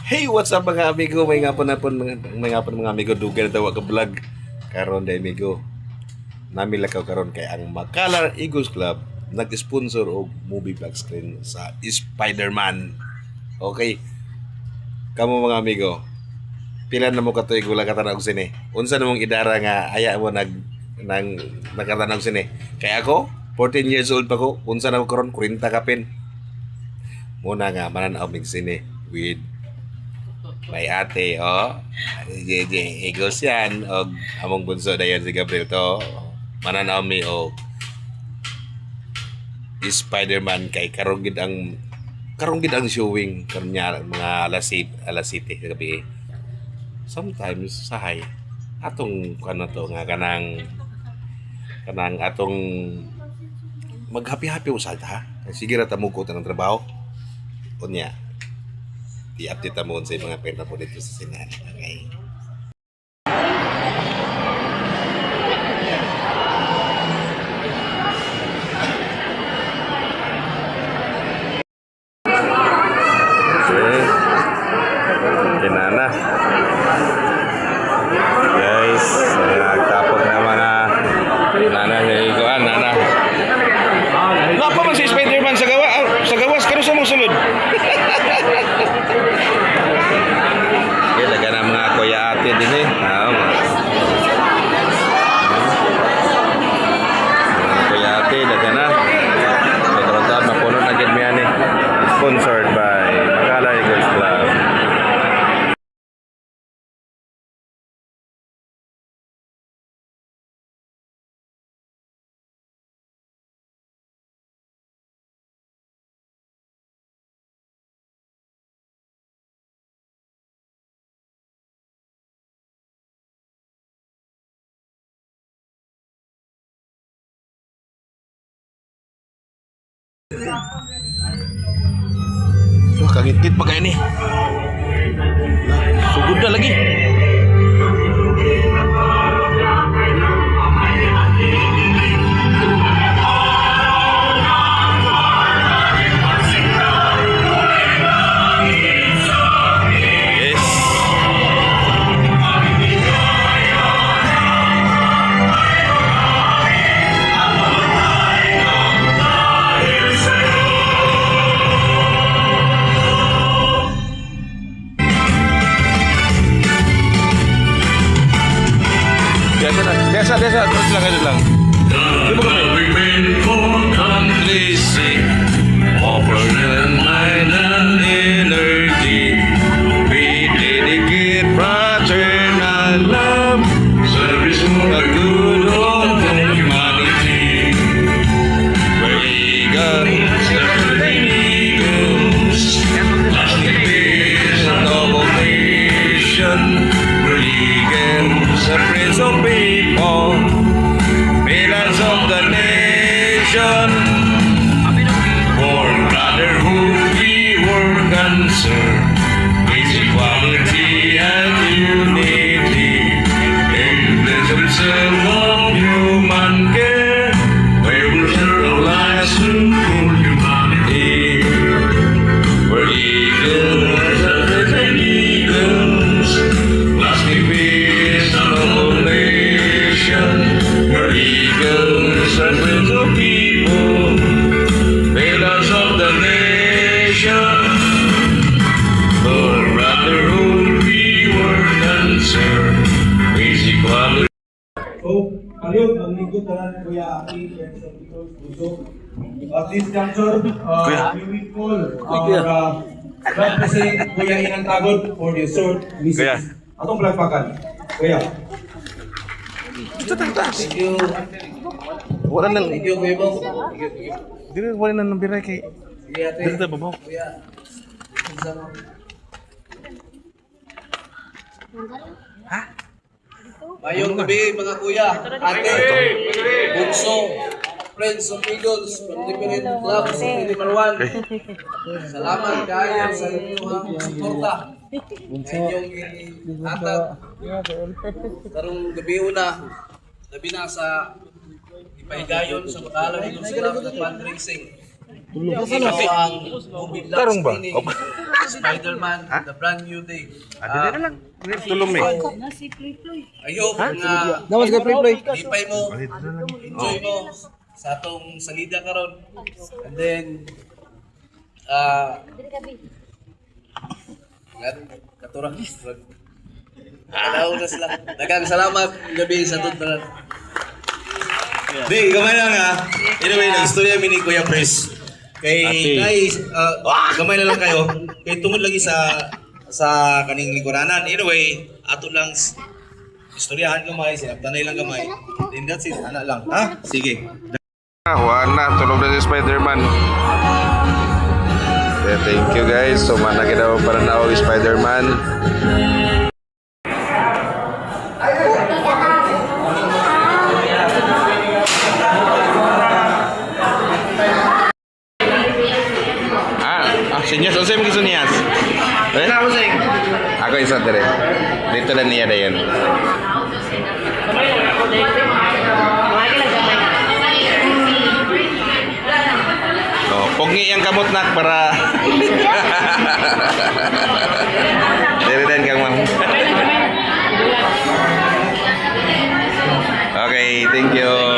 Hey, what's up mga amigo? May nga po mga amigo dugan daw ka vlog karon day amigo. Nami lakaw karon kay ang Makalar Eagles Club nag-sponsor og movie vlog screen sa Spider-Man. Okay. Kamo mga amigo. Pila na mo katuig wala ka tanong sine. Unsa namong idara nga aya mo nang nakatanong sine. Kay ako 14 years old pa ko. Unsa na mo karon 40 ka pin. Muna nga mananaw mig sine with may ate, JJ Eagles yan, o among bunso na yan si Gabriel to, mananaw mi o Spider-Man kay karunggid ang showing kanya mga alas 7 gabi. Sometimes sahay atong kano to nga kanang atong maghappy-happy usad ha. Sige ra ta mugot ng trabaho. Unya i-update mo sa mga penta po dito sa sinan. Okay. Kinana. Guys, nagtapok na mga nana sa iguan, nana. Napa man si Spider-Man sa gawas karo sa mong sulod. Daga na mga kuya ate din eh. Mga kuya ate, daga na. Pagkaroon mapunod na gid miyan eh. Sponsored by Makalar Eagles Club. Duh, kagit-git pa kayo ni. Sugod na lagi. Desa, terus lang. Di ba kami? Operation mind and energy. We dedicate fraternal love. Service for the good of humanity. We're Eagles, lasting peace and noble nation. We're Eagles, the Prince of People. Pillars of the nation. For brotherhood we work and serve. Peace, equality and unity. Endless obsession of human care. Where we serve lives through humanity. We're Eagles, and Eagles. Lasting peace and noble nation. We're Eagles and Prince of People, pillars of the nation. For brotherhood we work and serve. Peace, equality. So, kaliw, maglingkod na Kuya Aki, Prince of Eagles, Buso. At this juncture, we will call our Flag President Kuya Inang Tagod for the short visit. Atong palagpakan. Kuya. Thank you. Wala nang Thank you, Kuya Bong. wala nang biray kay Sige, ate. dito babaw. Kuya. Mayong gabi mga kuya, ate, bugso, Friends of Eagles, from different clubs sa Pilimarwan. Salamat kayo sa inyong suporta. Inyong ihatag. Karong gabi una, labi na sa ipahigayon sa Makalar Eagles Club na fundraising. ang movie vlog Tarong ba? screening Spider-Man The Brand New Day. Dito na lang. Tulong eh. I hope na Nawas ka play. lipay mo, enjoy mo sa atong salida karon. And then katurang Kalaw na sila. Daghang salamat gabi sa tutulad. Di, gamay lang ha. Anyway, nag-istorya mi ni Kuya Pres. Kay guys, gamay na lang kayo. Kay tungod lagi sa kaning lingkuranan. Anyway, ato lang istoryahan gamay, sinabtanay lang gamay. Then that's it, ana lang. Ha? Sige. Wala, tulog na si Spider-Man. Yeah, thank you guys. So, mana kita para na ako Spider-Man. Sinyas, usay mo kisunias. Eh? Ako sing. Ako isa dire. Dito na niya na yan. Oh, pogi yang kamot nak para. Dire din kang ma'am. Okay, thank you.